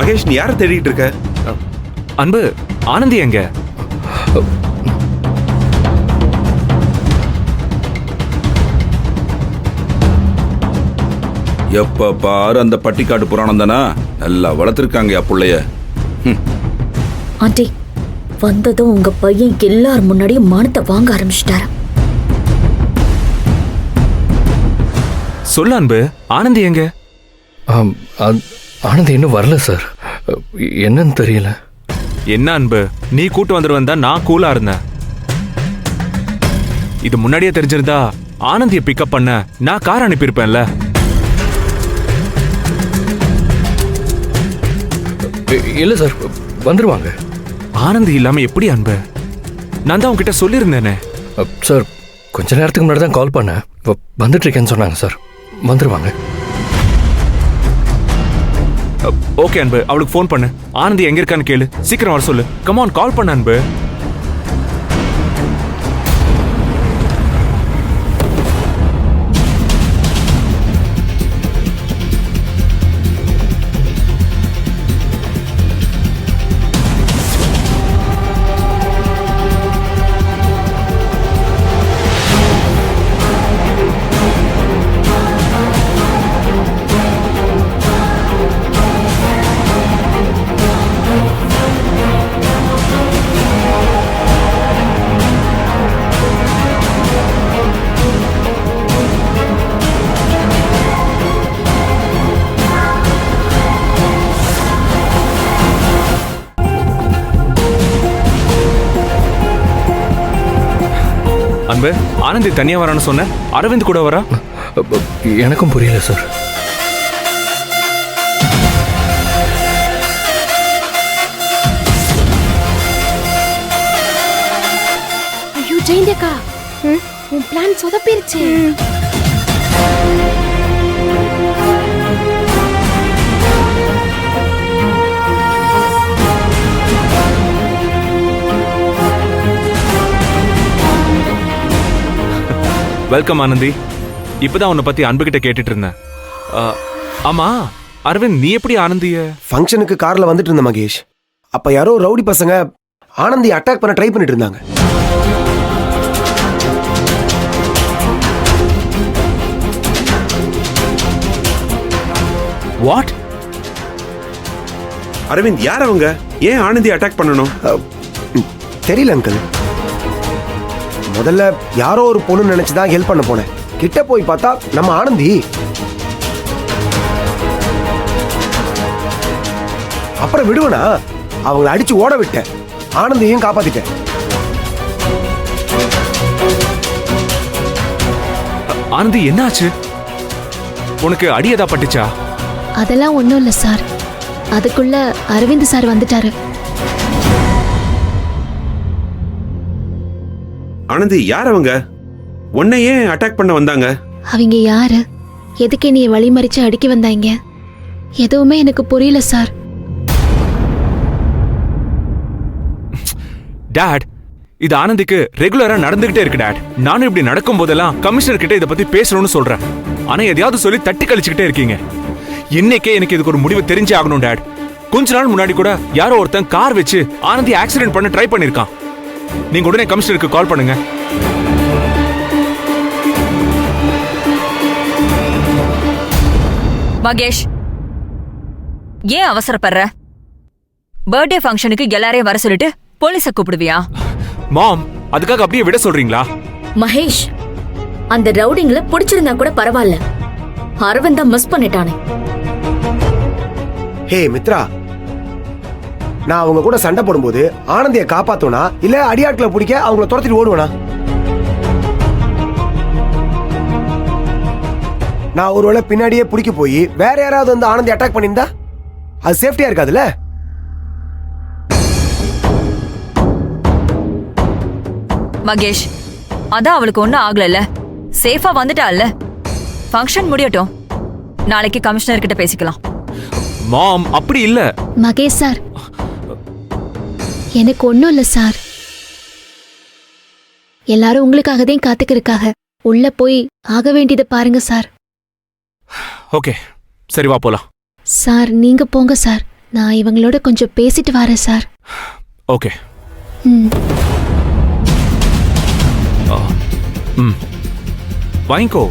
மகேஷ், நீ யாரை தேடிட்டு இருக்க? அன்பு, ஆனந்தி எங்க? எப்ப பாரு அந்த பட்டிக்காட்டு புராணம் தானா? நல்லா வளர்த்துருக்காங்க புள்ளைய. ஆண்டி, வந்ததும் உங்க பையன் எல்லார் முன்னாடியும் மானத்தை வாங்க ஆரம்பிச்சிட்டாரு. சொல்ல அன்பு, ஆனந்தி எங்க? ஆனந்தி இன்னும் வரல சார். என்னன்னு தெரியல. என்ன அன்பு, நீ கூட்டு வந்துருவன் தான் நான் கூலா இருந்தேன். இது முன்னாடியே தெரிஞ்சிருந்தா ஆனந்தியை பிக்கப் பண்ண நான் கார் அனுப்பியிருப்பேன்ல. இல்ல சார், வந்துருவாங்க. ஆனந்தி இல்லாம எப்படி அன்பு? நான் தான் உங்ககிட்ட சொல்லியிருந்தேனே. சார், கொஞ்ச நேரத்துக்கு முன்னாடி தான் கால் பண்ணேன். வந்துட்டு இருக்கேன்னு சொன்னாங்க சார். வந்துருவாங்க. ஓகே அன்பு, அவளுக்கு ஃபோன் பண்ணு. ஆனந்தி எங்க இருக்கான்னு கேளு, சீக்கிரம் வர சொல்லு. கமான், கால் பண்ண அன்பு. அன்பு, ஆனந்தி தனியா வரான்னு சொன்ன, அரவிந்த் கூட வரா? எனக்கும் புரியல சார். ஐயோ ஜெயந்தியக்கா, உன் பிளான் சொதப்பிருச்சு. வெல்கம் ஆனந்தி. இப்பதான் உன்னை பத்தி அன்பு கிட்ட கேட்டுட்டு இருந்தேன். ஆமா அரவிந்த், நீ எப்படி ஆனந்திய? ஃபங்க்ஷனுக்கு கார்ல வந்துட்டு இருந்த மகேஷ். அப்ப யாரோ ரவுடி பசங்க ஆனந்தி அட்டாக் பண்ண ட்ரை பண்ணிட்டு இருந்தாங்க. வாட்? அரவிந்த், யார் அவங்க? ஏன் ஆனந்தி அட்டாக் பண்ணணும்? தெரியல அங்கிள். முதல்ல யாரோ ஒரு பொண்ணு நினைச்சுதான் ஹெல்ப் பண்ண போனேன். கிட்ட போய் பார்த்தா நம்ம ஆனந்தி. அப்புறம் விடுவனா, அவங்கள அடிச்சு ஓட விட்டேன். ஆனந்தியையும் காப்பாத்திட்டேன். ஆனந்தி, என்னாச்சு? உனக்கு அடியதா பட்டுச்சா? அதெல்லாம் ஒண்ணும் இல்ல சார். அதுக்குள்ள அரவிந்த் சார் வந்துட்டாரு. ஆனந்தி, யார் அவங்க? உன்னை ஏன் அட்டாக் பண்ண வந்தாங்க? அவங்க யாரு? எதுக்கு நீ வழிமறிச்சு அடிக்க வந்தாங்க? எதுவுமே எனக்கு புரியல சார். டாட், இது ஆனந்திக்கு ரெகுலரா நடந்துகிட்டே இருக்கு டாட். நானும் இப்படி நடக்கும் போதெல்லாம் கமிஷனர் கிட்ட இதை பத்தி பேசணும்னு சொல்றேன். ஆனா எதையாவது சொல்லி தட்டி கழிச்சுக்கிட்டே இருக்கீங்க. இன்னைக்கே எனக்கு இதுக்கு ஒரு முடிவு தெரிஞ்சே ஆகணும் டாட். கொஞ்ச நாள் முன்னாடி கூட யாரோ ஒருத்தன் கார் வச்சு ஆனந்தி ஆக்சிடென்ட் பண்ண ட்ரை பண்ணிருக்கான். நீங்க உடனே கமிஷனருக்கு கால் பண்ணுங்க. மகேஷ், ஏன் அவசரப்படுற? பர்த்டே ஃபங்க்ஷனுக்கு எல்லாரையும் வர சொல்லிட்டு போலீஸ கூப்பிடுவியா? மாம், அதுக்காக அப்படியே விட சொல்றீங்களா? மகேஷ், அந்த ரவுடிங்ல பிடிச்சிருந்தா கூட பரவாயில்ல, அரவிந்த் மிஸ் பண்ணிட்டானே. ஹே மித்ரா, நான் அவங்க கூட சண்டை போடும்போது ஆனந்தியை காப்பாத்தோனா இல்ல அடியாட்களை பிடிக்க அவங்கள துரத்திட்டு ஓடுவேனா? நான் ஒருவேளை பின்னாடியே பிடிக்க போய் வேற யாராவது வந்து ஆனந்தி அட்டாக் பண்ணியிருந்தா அது சேஃப்டியா இருக்காதுல்ல? மகேஷ், அதான் அவளுக்கு ஒன்னும் ஆகல, சேஃபா வந்துட்டால. ஃபங்க்ஷன் முடியட்டும், நாளைக்கு கமிஷனர் கிட்ட பேசிக்கலாம். மாம், அப்படி இல்ல. மகேஷ் சார், எனக்கு ஒண்ணும் இல்ல சார். எல்லாரும் உங்களுக்காக தான் காத்துக்கிருக்காக. உள்ள போய் ஆக வேண்டியதை பாருங்க சார். ஓகே, சரி வா போலாம். சார் நீங்க போங்க சார், நான் இவங்களோட கொஞ்சம் பேசிட்டு வரேன் சார். ஓகே. ம். வாங்கிக்கோ.